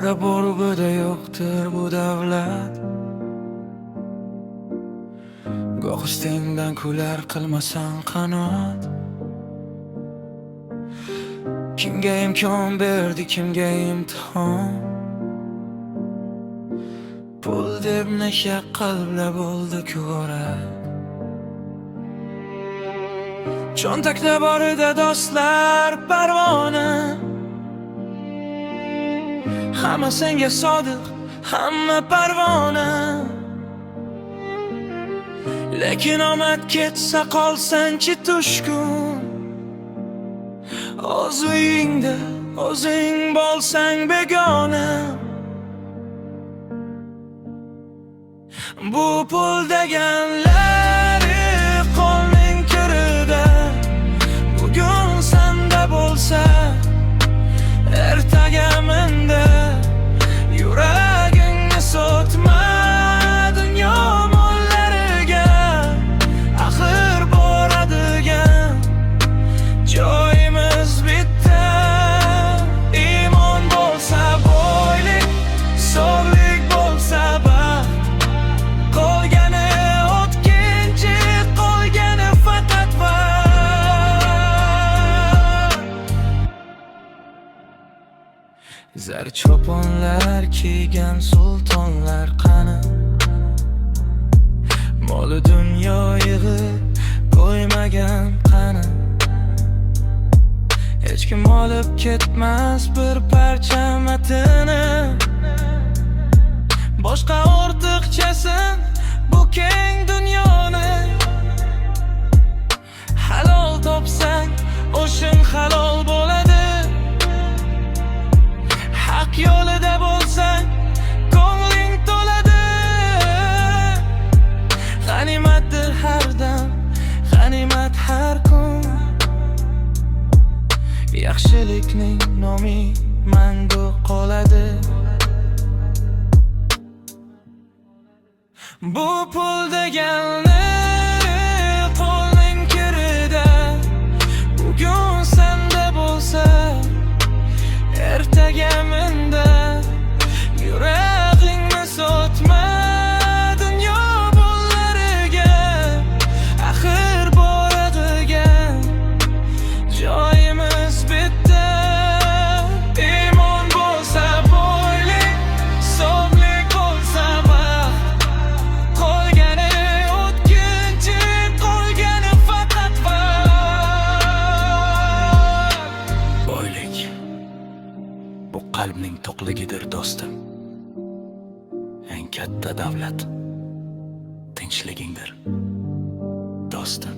Birida bor, birida yo'qdir bu davlat. Goh ustingdan kular qilmasan qanot. Kimga imkon berdi, kimga imtihon. Pul deb necha qalblar bo'ldi ko'ra. Cho'ntakda bor edi do'stlar parvona. Hamma senga sodiq, hamma parvona. Lekin omad ketsa qolsanchi tushkun. O'z uyingda o'zing bo'lsang begona. Bu pul deganlari qo'lning kirida. Bugun senda bo'lsa, ertaga menda. Yuragingni sotma dunyo mollariga. Axir boradigan joyimiz bitta. Iymon bo'lsa boylik, sog'lik bo'lsa baxt. Qolgani o'tkinchi, qolgani faqat vaqt. Zar choponlar kiygan sultonlar qani? Moli dunyo yig'ib qo'ymagan qani? Hech kim olib ketmas bir parcha matini. Boshqa ortiqchasin bu keng dunyoni. Halol topsang o'shin halol bo'ladi. Haq yo'lida bo'lsang ko'ngling to'ladi. G'animatdir har dam, g'animat har kun. Yaxshilikning nomi mangu qoladi. Bu pul deganni qo'lning kirida. Bugun senda bo'lsa, ertaga menda. Yuragingni sotma dunyo bollariga. Axir boradigan joyimiz bitta. Iymon bo'lsa boylik, sog'lik bo'lsa baxt. Qolgani o'tkinchi, qolgani faqat vaqt. Boylik bu qalbning to'qligidir do'stim. Eng katta davlat tinchligingdir do'stim.